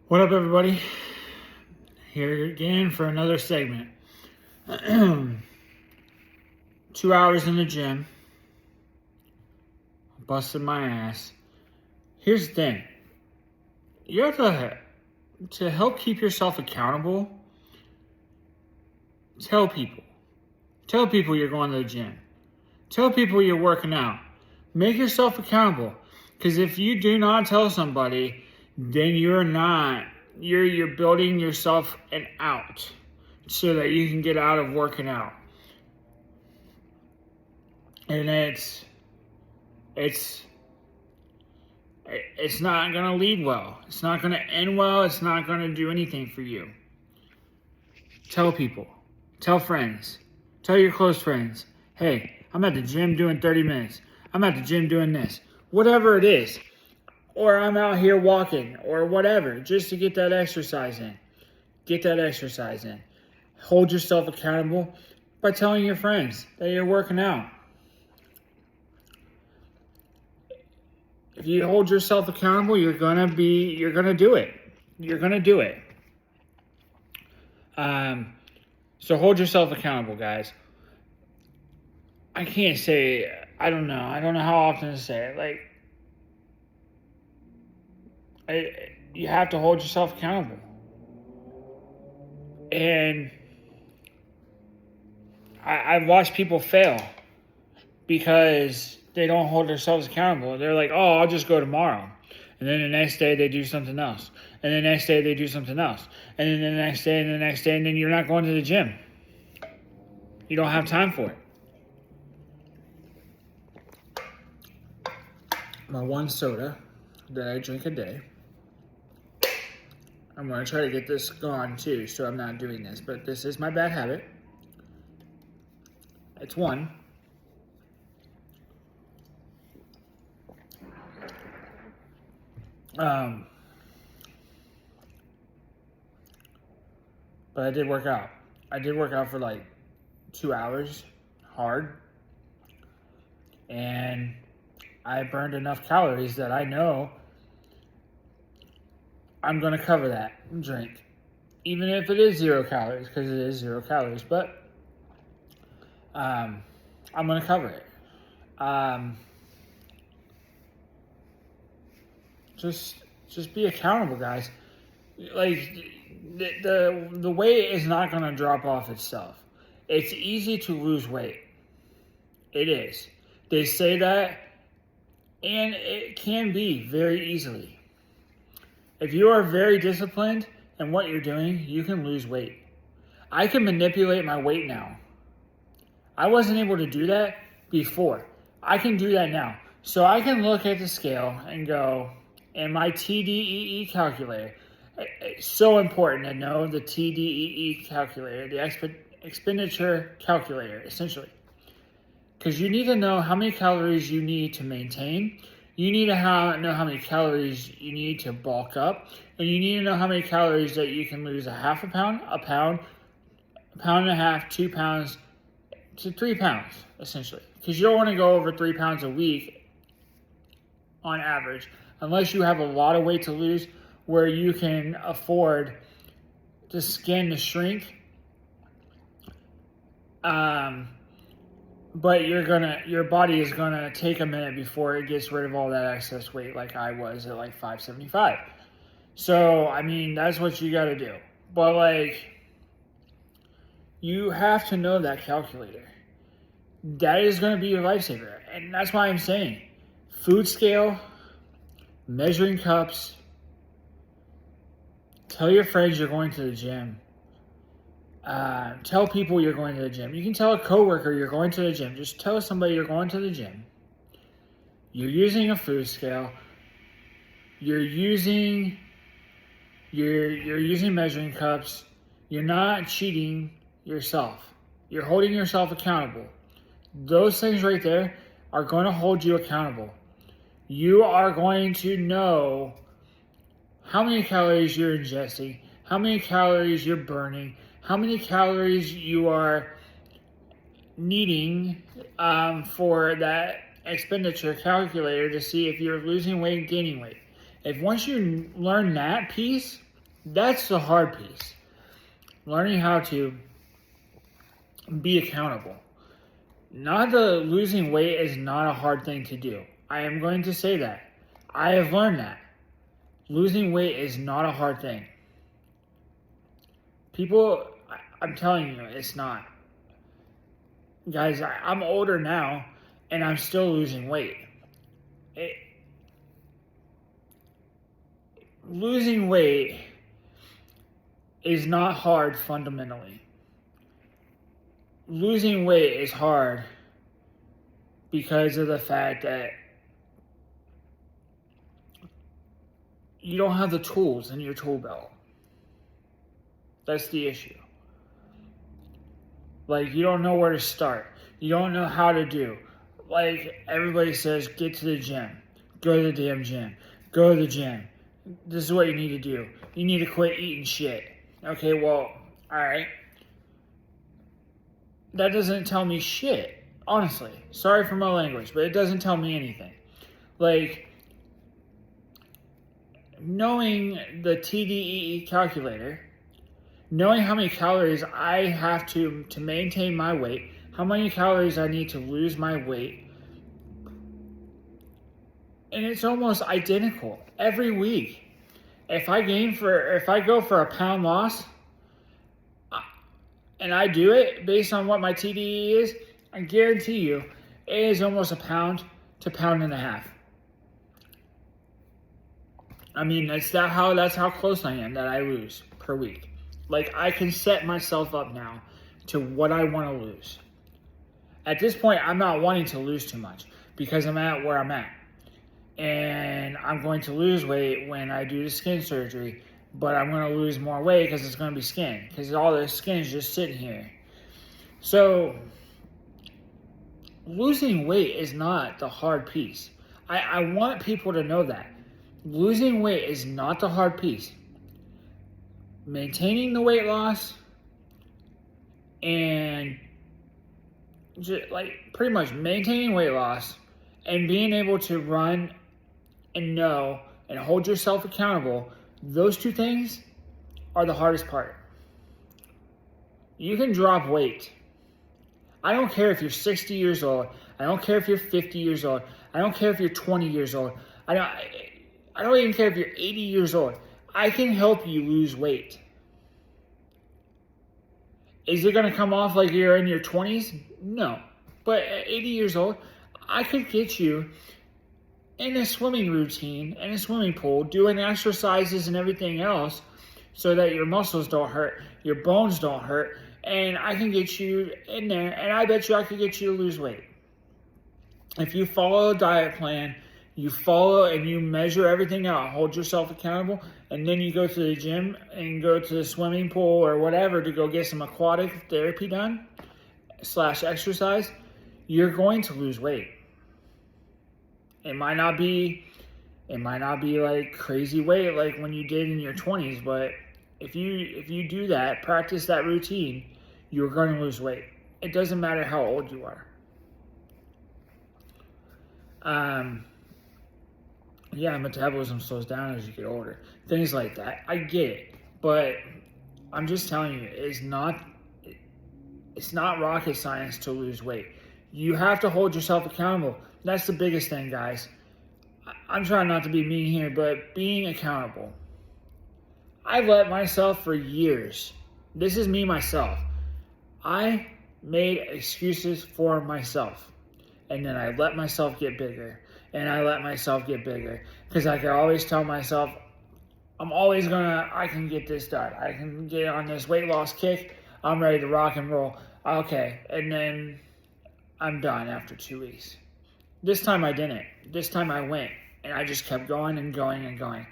What up, everybody? Here again for another segment. 2 hours in the gym, busted my ass. Here's the thing: you have to help keep yourself accountable. Tell people you're going to the gym. Tell people you're working out. Make yourself accountable. Because if you do not tell somebody, then you're building yourself an out so that you can get out of working out. And it's not going to lead well. It's not going to end well. It's not going to do anything for you. Tell people. Tell friends. Tell your close friends. Hey, I'm at the gym doing 30 minutes. I'm at the gym doing this. Whatever it is. Or I'm out here walking or whatever, just to get that exercise in. Get that exercise in. Hold yourself accountable by telling your friends that you're working out. If you hold yourself accountable, you're gonna do it. You're gonna do it. So hold yourself accountable, guys. I can't say, I don't know how often to say it. You have to hold yourself accountable. And I've watched people fail because they don't hold themselves accountable. They're like, oh, I'll just go tomorrow. And then the next day they do something else. And the next day they do something else. And then the next day and the next day, and then you're not going to the gym. You don't have time for it. My one soda that I drink a day. I'm going to try to get this gone too, so I'm not doing this. But this is my bad habit. It's one. But I did work out. I did work out for like 2 hours, hard. And I burned enough calories that I know I'm going to cover that drink. Even if it is 0 calories, because it is 0 calories. But I'm going to cover it. Just be accountable, guys. Like, the weight is not going to drop off itself. It's easy to lose weight. It is. They say that, and it can be very easily. If you are very disciplined in what you're doing, you can lose weight. I can manipulate my weight now. I wasn't able to do that before. I can do that now. So I can look at the scale and go, and my TDEE calculator. It's so important to know the TDEE calculator, the expenditure calculator, essentially. Because you need to know how many calories you need to maintain. You need to know how many calories you need to bulk up. And you need to know how many calories that you can lose: a half a pound, a pound and a half, 2 pounds to 3 pounds, essentially. Because you don't want to go over 3 pounds a week on average, unless you have a lot of weight to lose where you can afford the skin to shrink. But your body is gonna take a minute before it gets rid of all that excess weight, like I was at like 575. So, I mean, that's what you gotta do. But like, you have to know that calculator. That is gonna be your lifesaver. And that's why I'm saying, food scale, measuring cups. Tell your friends you're going to the gym. Tell people you're going to the gym. You can tell a coworker you're going to the gym. Just tell somebody you're going to the gym. You're using a food scale. You're using measuring cups. You're not cheating yourself. You're holding yourself accountable. Those things right there are going to hold you accountable. You are going to know how many calories you're ingesting, how many calories you're burning, how many calories you are needing for that expenditure calculator to see if you're losing weight and gaining weight. If once you learn that piece, That's the hard piece. Learning how to be accountable. Not the losing weight is not a hard thing to do. I am going to say that. I have learned that. Losing weight is not a hard thing. People, I'm telling you, it's not. Guys, I'm older now, and I'm still losing weight. Losing weight is not hard fundamentally. Losing weight is hard because of the fact that you don't have the tools in your tool belt. That's the issue. Like, you don't know where to start. You don't know how to do. Like, everybody says, get to the gym. Go to the damn gym. Go to the gym. This is what you need to do. You need to quit eating shit. Okay, well, alright. That doesn't tell me shit, honestly. Sorry for my language, but it doesn't tell me anything. Like, knowing the TDEE calculator, knowing how many calories I have to maintain my weight, how many calories I need to lose my weight, and it's almost identical every week. If I go for a pound loss, and I do it based on what my TDE is, I guarantee you, it is almost a pound to pound and a half. I mean, that's how close I am that I lose per week. Like, I can set myself up now to what I want to lose. At this point, I'm not wanting to lose too much because I'm at where I'm at. And I'm going to lose weight when I do the skin surgery, but I'm going to lose more weight because it's going to be skin, because all the skin is just sitting here. So, losing weight is not the hard piece. I want people to know that. Losing weight is not the hard piece. Maintaining the weight loss and just like pretty much maintaining weight loss and being able to run and know and hold yourself accountable, those two things are the hardest part. You can drop weight. I don't care if you're 60 years old. I don't care if you're 50 years old. I don't care if you're 20 years old. I don't even care if you're 80 years old. I can help you lose weight. Is it going to come off like you're in your 20s? No. But at 80 years old, I could get you in a swimming routine, in a swimming pool, doing exercises and everything else so that your muscles don't hurt, your bones don't hurt, and I can get you in there, and I bet you I could get you to lose weight. If you follow a diet plan, you follow and you measure everything out, hold yourself accountable, and then you go to the gym and go to the swimming pool or whatever to go get some aquatic therapy done / exercise, you're going to lose weight. It might not be like crazy weight like when you did in your 20s, but if you do that, practice that routine, you're going to lose weight. It doesn't matter how old you are. Yeah, metabolism slows down as you get older. Things like that. I get it. But I'm just telling you, it's not rocket science to lose weight. You have to hold yourself accountable. That's the biggest thing, guys. I'm trying not to be mean here, but being accountable. I let myself for years. This is me myself. I made excuses for myself. And then I let myself get bigger. And I let myself get bigger. Because I could always tell myself, I can get this done. I can get on this weight loss kick. I'm ready to rock and roll. Okay. And then I'm done after 2 weeks. This time I didn't. This time I went. And I just kept going and going and going.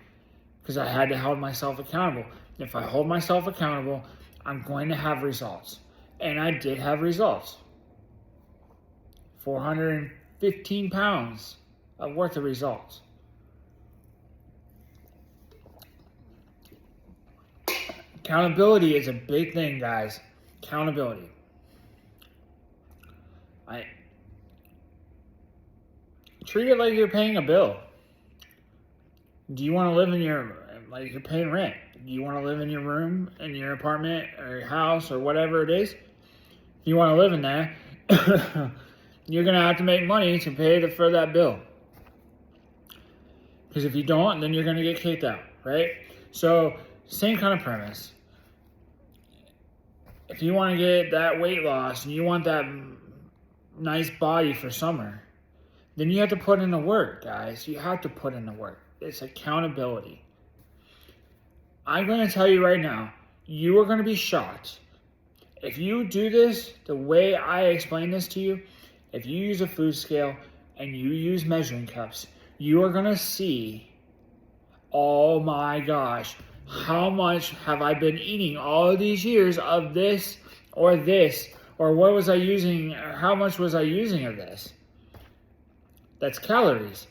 Because I had to hold myself accountable. If I hold myself accountable, I'm going to have results. And I did have results. 415 pounds of worth of results. Accountability is a big thing, guys. Accountability. Treat it like you're paying a bill. Do you want to live in your like you're paying rent. You want to live in your room, in your apartment or your house or whatever it is. You want to live in there. You're going to have to make money to pay for that bill. Because if you don't, then you're going to get kicked out, right? So, same kind of premise. If you want to get that weight loss and you want that nice body for summer, then you have to put in the work, guys. You have to put in the work. It's accountability. I'm going to tell you right now, you are going to be shocked. If you do this the way I explain this to you, if you use a food scale and you use measuring cups, you are going to see, oh my gosh, how much have I been eating all of these years of this, or what was I using, or how much was I using of this? That's calories.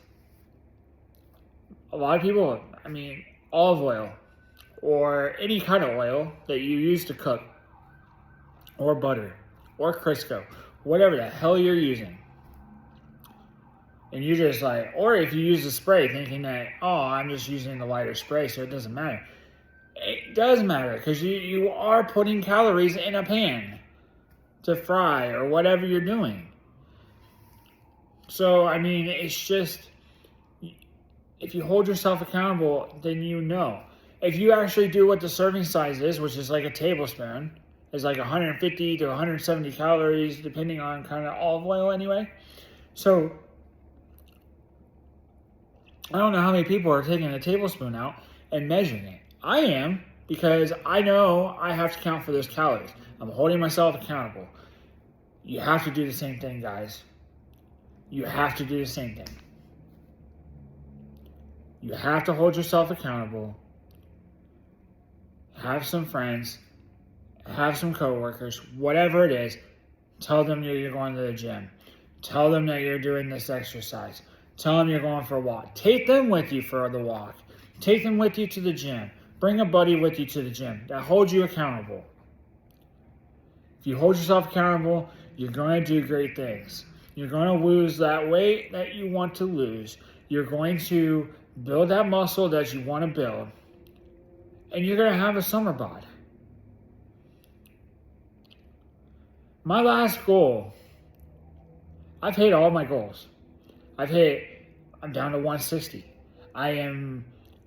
A lot of people, olive oil, or any kind of oil that you use to cook, or butter, or Crisco, whatever the hell you're using. And you just or if you use a spray thinking that, oh, I'm just using the lighter spray, so it doesn't matter. It does matter, because you are putting calories in a pan to fry or whatever you're doing. So, it's just, if you hold yourself accountable, then you know. If you actually do what the serving size is, which is like a tablespoon, is like 150 to 170 calories, depending on kind of olive oil anyway. So, I don't know how many people are taking a tablespoon out and measuring it. I am, because I know I have to count for those calories. I'm holding myself accountable. You have to do the same thing, guys. You have to do the same thing. You have to hold yourself accountable. Have some friends. Have some coworkers. Whatever it is, tell them you're going to the gym. Tell them that you're doing this exercise. Tell them you're going for a walk. Take them with you for the walk. Take them with you to the gym. Bring a buddy with you to the gym that holds you accountable. If you hold yourself accountable, you're going to do great things. You're going to lose that weight that you want to lose. You're going to build that muscle that you want to build. And you're going to have a summer bod. My last goal, I've hit all my goals. I'm down to 160. I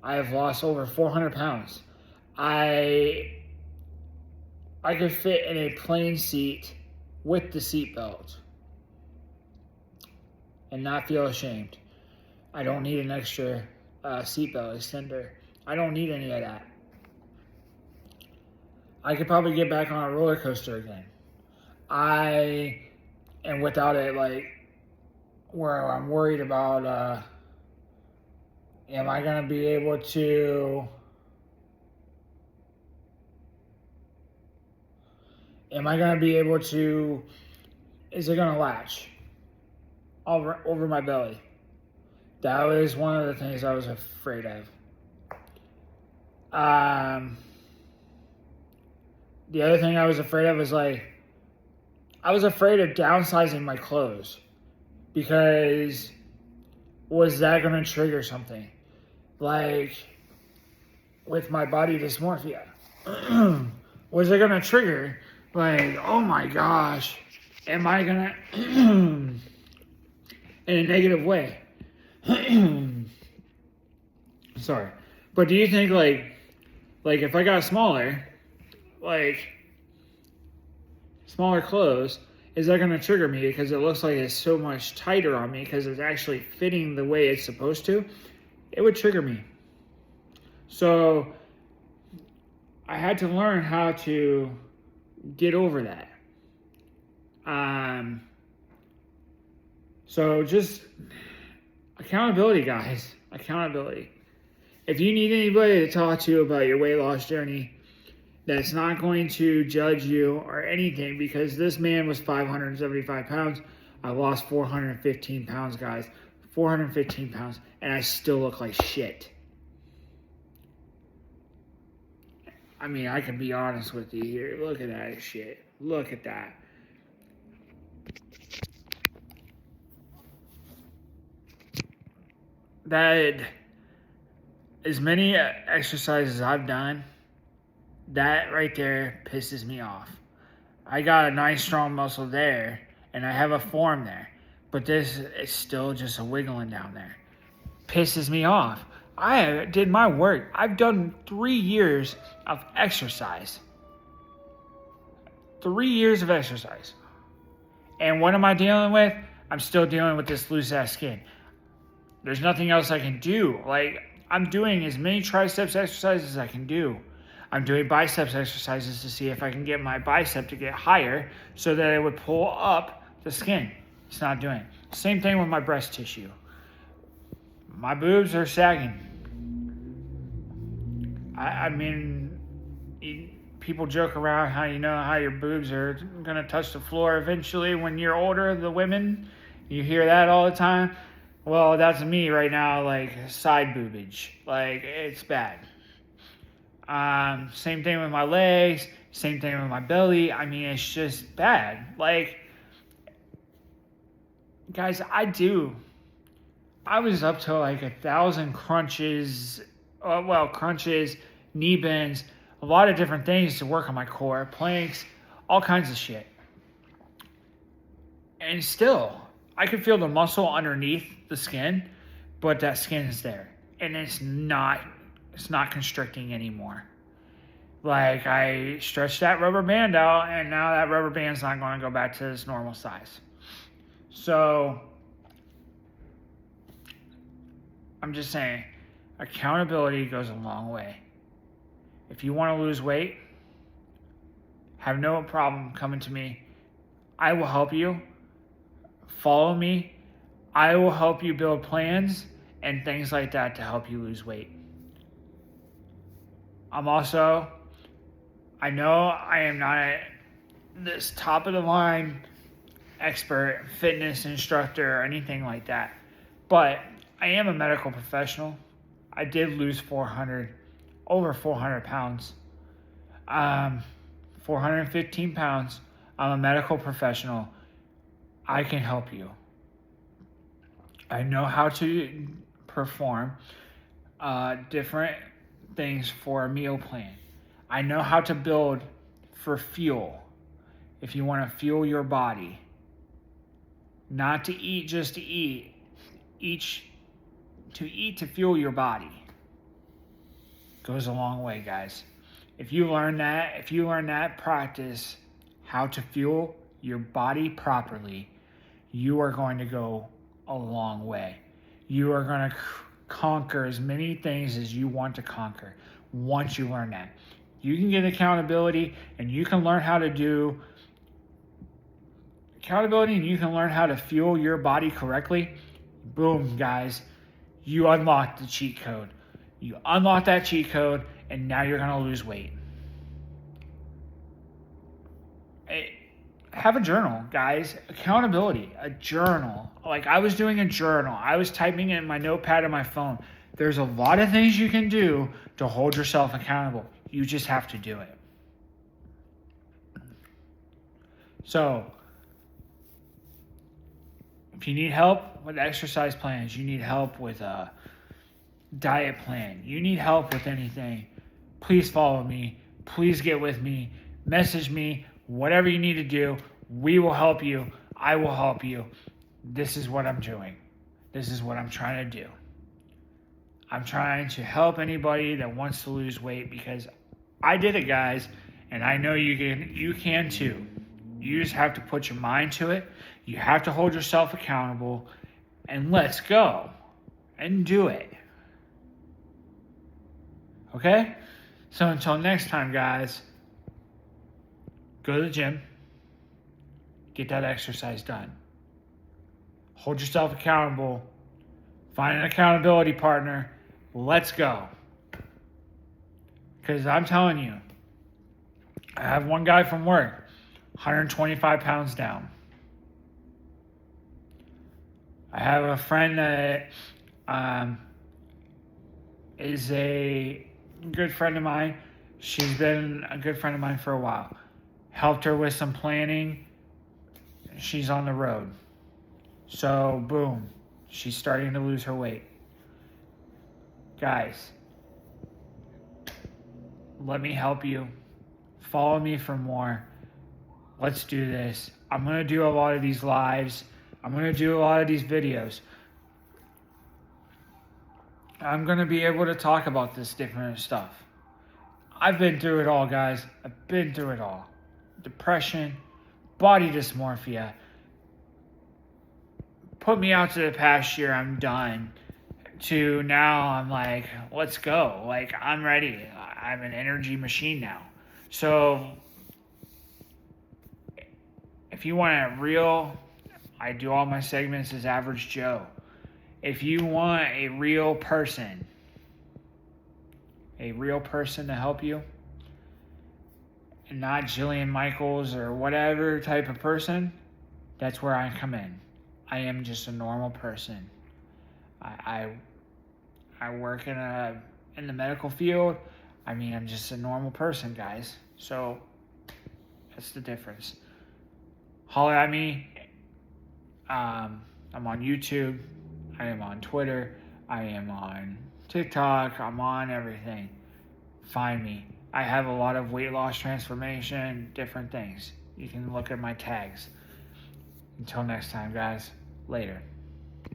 have lost over 400 pounds. I could fit in a plain seat with the seat belt and not feel ashamed. I don't need an extra seatbelt extender. I don't need any of that. I could probably get back on a roller coaster again. And without it, where I'm worried about, am I going to be able to, is it going to latch over my belly? That was one of the things I was afraid of. The other thing I was afraid of was I was afraid of downsizing my clothes, because was that going to trigger something? With my body dysmorphia. Was it going to trigger, oh my gosh, am I going to, in a negative way? Sorry. But do you think, if I got smaller clothes, is that going to trigger me because it looks like it's so much tighter on me because it's actually fitting the way it's supposed to? It would trigger me. So I had to learn how to get over that. So just accountability, guys. Accountability. If you need anybody to talk to about your weight loss journey that's not going to judge you or anything, because this man was 575 pounds. I lost 415 pounds, guys. 415 pounds, and I still look like shit. I can be honest with you here. Look at that shit. Look at that. as many exercises I've done, that right there pisses me off. I got a nice strong muscle there, and I have a form there, but this is still just a wiggling down there. Pisses me off. I did my work. I've done 3 years of exercise. 3 years of exercise. And what am I dealing with? I'm still dealing with this loose ass skin. There's nothing else I can do. Like, I'm doing as many triceps exercises as I can do. I'm doing biceps exercises to see if I can get my bicep to get higher so that it would pull up the skin. It's not doing it. Same thing with my breast tissue. My boobs are sagging. I mean, people joke around how how your boobs are going to touch the floor eventually when you're older, the women. You hear that all the time. Well, that's me right now, like side boobage. Like, it's bad. Same thing with my legs. Same thing with my belly. I mean, it's just bad. Like, guys, I was up to like 1,000 crunches, crunches, knee bends, a lot of different things to work on my core, planks, all kinds of shit. And still, I could feel the muscle underneath the skin, but that skin is there. And it's not constricting anymore. Like, I stretched that rubber band out, and now that rubber band's not going to go back to its normal size. So, I'm just saying, accountability goes a long way. If you want to lose weight, have no problem coming to me. I will help you. Follow me. I will help you build plans and things like that to help you lose weight. I know I am not this top of the line expert, fitness instructor, or anything like that, but I am a medical professional. I did lose over 400 pounds, 415 pounds. I'm a medical professional. I can help you. I know how to perform different things for a meal plan. I know how to build for fuel. If you want to fuel your body, not to eat just to eat, to eat to fuel your body goes a long way, guys. If you learn that practice, how to fuel your body properly, you are going to go a long way. You are going to conquer as many things as you want to conquer once you learn that. You can get accountability, and you can learn how to do accountability, and you can learn how to fuel your body correctly. Boom, guys. You unlock the cheat code. You unlock that cheat code, and now you're going to lose weight. Have a journal, guys. Accountability. A journal. Like, I was doing a journal. I was typing it in my notepad on my phone. There's a lot of things you can do to hold yourself accountable. You just have to do it. So, if you need help with exercise plans, you need help with a diet plan, you need help with anything, please follow me. Please get with me. Message me. Whatever you need to do, we will help you. I will help you. This is what I'm doing. This is what I'm trying to do. I'm trying to help anybody that wants to lose weight because I did it, guys, and I know you can too. You just have to put your mind to it. You have to hold yourself accountable, and let's go and do it. Okay? So until next time, guys, go to the gym. Get that exercise done. Hold yourself accountable. Find an accountability partner. Let's go. Because I'm telling you, I have one guy from work, 125 pounds down. I have a friend that is a good friend of mine. She's been a good friend of mine for a while. Helped her with some planning. She's on the road. So, boom. She's starting to lose her weight. Guys, Let me help you. Follow me for more. Let's do this. I'm going to do a lot of these lives. I'm going to do a lot of these videos. I'm going to be able to talk about this different stuff. I've been through it all, guys. I've been through it all. Depression, body dysmorphia. Put me out to the pasture, I'm done. To now, I'm like, let's go. Like, I'm ready. I'm an energy machine now. So, if you want a real, I do all my segments as Average Joe. If you want a real person to help you, and not Jillian Michaels or whatever type of person, that's where I come in. I am just a normal person. I work in the medical field. I mean, I'm just a normal person, guys. So that's the difference. Holler at me. I'm on YouTube. I am on Twitter. I am on TikTok. I'm on everything. Find me. I have a lot of weight loss transformation, different things. You can look at my tags. Until next time, guys. Later.